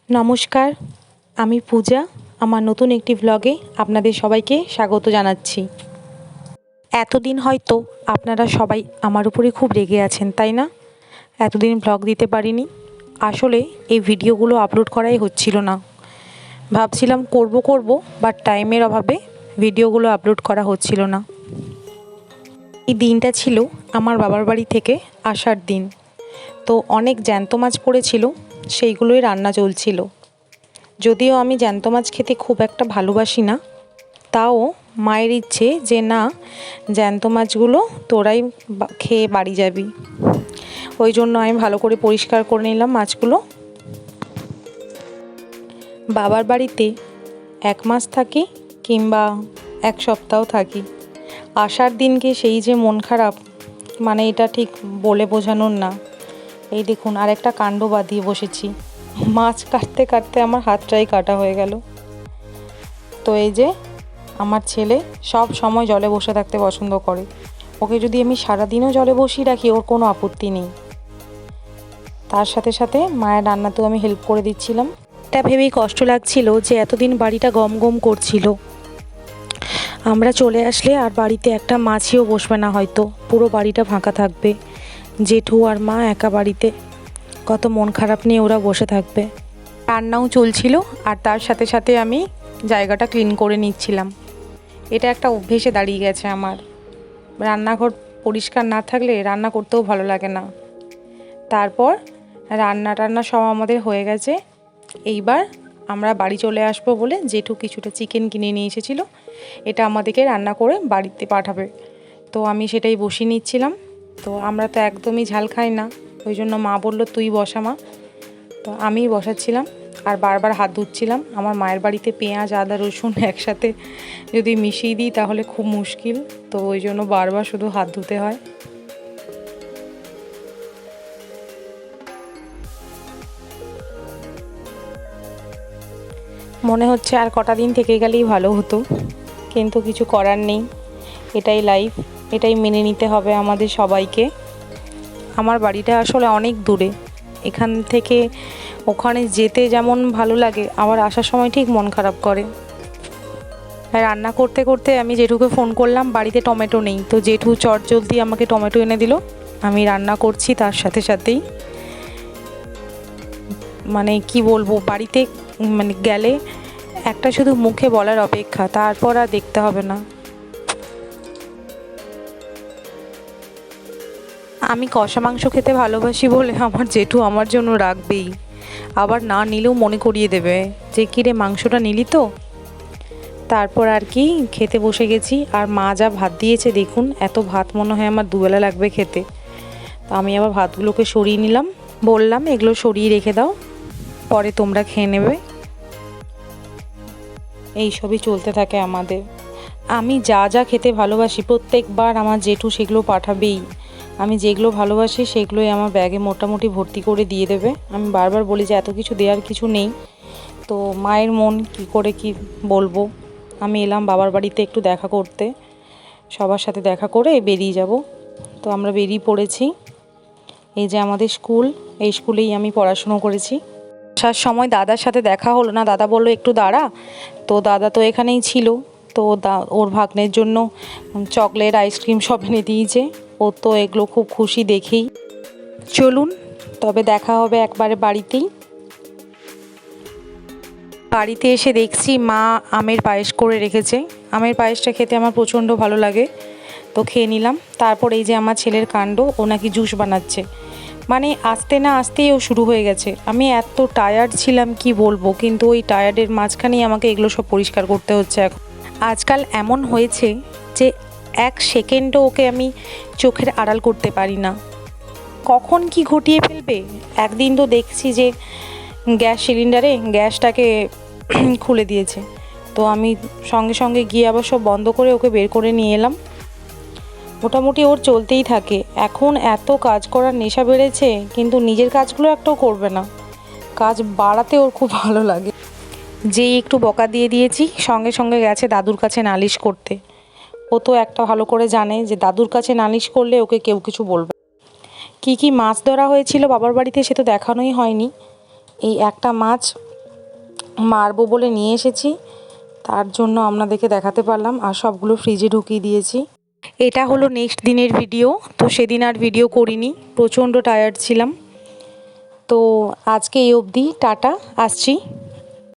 নমস্কার, আমি পূজা। আমার নতুন একটি ভ্লগে আপনাদের সবাইকে স্বাগত জানাচ্ছি। এতদিন হয়তো আপনারা সবাই আমার উপরে খুব রেগে আছেন, তাই না? এতদিন ভ্লগ দিতে পারিনি। আসলে এই ভিডিওগুলো আপলোড করাই হচ্ছিল না। ভাবছিলাম করব, বাট টাইমের অভাবে ভিডিওগুলো আপলোড করা হচ্ছিল না। এই দিনটা ছিল আমার বাবার বাড়ি থেকে আসার দিন। তো অনেক জ্যান্ত মাছ পড়েছিল, সেইগুলোই রান্না চলছিল। যদিও আমি জ্যান্ত মাছ খেতে খুব একটা ভালোবাসি না, তাও মায়ের ইচ্ছে যে না, জ্যান্ত মাছগুলো তোরাই খেয়ে বাড়ি যাবি। ওই জন্য আমি ভালো করে পরিষ্কার করে নিলাম মাছগুলো। বাবার বাড়িতে 1 মাস থাকি কিংবা 1 সপ্তাহ থাকি, আসার দিনকে সেই যে মন খারাপ, মানে এটা ঠিক বলে বোঝানোর না। এই দেখুন, আর একটা কাণ্ড বাঁধিয়ে বসেছি। মাছ কাটতে কাটতে আমার হাতটাই কাটা হয়ে গেল। তো এই যে আমার ছেলে সব সময় জলে বসে থাকতে পছন্দ করে। ওকে যদি আমি সারাদিনও জলে বসিয়ে রাখি, ওর কোনো আপত্তি নেই। তার সাথে সাথে মায়ের রান্নাতেও আমি হেল্প করে দিচ্ছিলাম। এটা ভেবেই কষ্ট লাগছিল যে এতদিন বাড়িটা গম গম করছিল। আমরা চলে আসলে আর বাড়িতে একটা মাছিও বসবে না, হয়তো পুরো বাড়িটা ফাঁকা থাকবে। জেঠু আর মা একা বাড়িতে, কত মন খারাপ নিয়ে ওরা বসে থাকবে। রান্নাও চলছিল আর তার সাথে সাথে আমি জায়গাটা ক্লিন করে নিচ্ছিলাম। এটা একটা অভ্যেসে দাঁড়িয়ে গেছে আমার। রান্নাঘর পরিষ্কার না থাকলে রান্না করতেও ভালো লাগে না। তারপর রান্না সব আমাদের হয়ে গেছে। এইবার আমরা বাড়ি চলে আসবো বলে জেঠু কিছুটা চিকেন কিনে নিয়ে এসেছিলো, এটা আমাদেরকে রান্না করে বাড়িতে পাঠাবে। তো আমি সেটাই বসিয়ে নিচ্ছিলাম। তো আমরা তো একদমই ঝাল খাই না, ওই জন্য মা বলল তুই বসা মা। তো আমিই বসাচ্ছিলাম আর বারবার হাত ধুচ্ছিলাম। আমার মায়ের বাড়িতে পেঁয়াজ আদা রসুন একসাথে যদি মিশিয়ে দিই তাহলে খুব মুশকিল, তো ওই জন্য বারবার শুধু হাত ধুতে হয়। মনে হচ্ছে আর কটা দিন থেকে গেলেই ভালো হতো, কিন্তু কিছু করার নেই। এটাই লাইফ, এটাই মেনে নিতে হবে আমাদের সবাইকে। আমার বাড়িটা আসলে অনেক দূরে, এখান থেকে ওখানে যেতে যেমন ভালো লাগে, আবার আসার সময় ঠিক মন খারাপ করে। রান্না করতে করতে আমি জেঠুকে ফোন করলাম, বাড়িতে টমেটো নেই। তো জেঠু চটজলদি আমাকে টমেটো এনে দিল। আমি রান্না করছি তার সাথে সাথেই। মানে কি বলবো, বাড়িতে মানে গেলে একটা শুধু মুখে বলার অপেক্ষা, তারপর আর দেখতে হবে না। আমি কষা মাংস খেতে ভালোবাসি বলে আমার জেঠু আমার জন্য রাখবেই, আবার না নিলেও মনে করিয়ে দেবে যে কিরে মাংসটা নিলি তো। তারপর আর কি খেতে বসে গেছি। আর মা যা ভাত দিয়েছে দেখুন, এত ভাত মনে হয় আমার দুবেলা লাগবে খেতে। তো আমি আবার ভাতগুলোকে সরিয়ে নিলাম, বললাম এগুলো সরিয়ে রেখে দাও, পরে তোমরা খেয়ে নেবে। এই সবই চলতে থাকে আমাদের। আমি যা যা খেতে ভালোবাসি প্রত্যেকবার আমার জেঠু সেগুলো পাঠাবেই। আমি যেগুলো ভালোবাসি সেগুলোই আমার ব্যাগে মোটামুটি ভর্তি করে দিয়ে দেবে। আমি বারবার বলি যে এত কিছু দেওয়ার কিছু নেই। তো মায়ের মন কি করে কি বলবো। আমি এলাম বাবার বাড়িতে একটু দেখা করতে, সবার সাথে দেখা করে বেরিয়ে যাব। তো আমরা বেরিয়ে পড়েছি। এই যে আমাদের স্কুল, এই স্কুলেই আমি পড়াশুনো করেছি। আসার সময় দাদার সাথে দেখা হলো না, দাদা বললো একটু দাঁড়া। তো দাদা তো এখানেই ছিল। তো ওর ভাগ্নের জন্য চকলেট আইসক্রিম সব এনে দিয়েছে। ও তো এগুলো খুব খুশি দেখেই। চলুন তবে দেখা হবে একবারে বাড়িতেই। বাড়িতে এসে দেখছি মা আমের পায়েস করে রেখেছে। আমের পায়েসটা খেতে আমার প্রচণ্ড ভালো লাগে, তো খেয়ে নিলাম। তারপর এই যে আমার ছেলের কাণ্ড, ও নাকি জুস বানাচ্ছে। মানে আসতে না আসতেই ও শুরু হয়ে গেছে। আমি এত টায়ার্ড ছিলাম কি বলবো, কিন্তু ওই টায়ার্ডের মাঝখানেই আমাকে এগুলো সব পরিষ্কার করতে হচ্ছে। এখন আজকাল এমন হয়েছে যে 1 সেকেন্ডও ওকে আমি চোখের আড়াল করতে পারি না, কখন কি ঘটিয়ে ফেলবে। একদিন তো দেখছি যে গ্যাস সিলিন্ডারে গ্যাসটাকে খুলে দিয়েছে। তো আমি সঙ্গে সঙ্গে গিয়ে আবার সব বন্ধ করে ওকে বের করে নিয়ে এলাম। মোটামুটি ওর চলতেই থাকে। এখন এত কাজ করার নেশা বেড়েছে, কিন্তু নিজের কাজগুলো একটাও করবে না। কাজ বাড়াতে ওর খুব ভালো লাগে। যেই একটু বকা দিয়ে দিয়েছি, সঙ্গে সঙ্গে গেছে দাদুর কাছে নালিশ করতে। ও তো একটা ভালো করে জানে যে দাদুর কাছে নালিশ করলে ওকে কেউ কিছু বলবে। কি কি মাছ ধরা হয়েছিল বাবার বাড়িতে সে তো দেখানোই হয়নি। এই একটা মাছ মারবো বলে নিয়ে এসেছি, তার জন্য আপনাদেরকে দেখাতে পারলাম। আর সবগুলো ফ্রিজে ঢুকিয়ে দিয়েছি। এটা হলো নেক্সট দিনের ভিডিও। তো সেদিন আর ভিডিও করিনি, প্রচণ্ড টায়ার্ড ছিলাম। তো আজকে এই অবধি, টাটা, আসছি।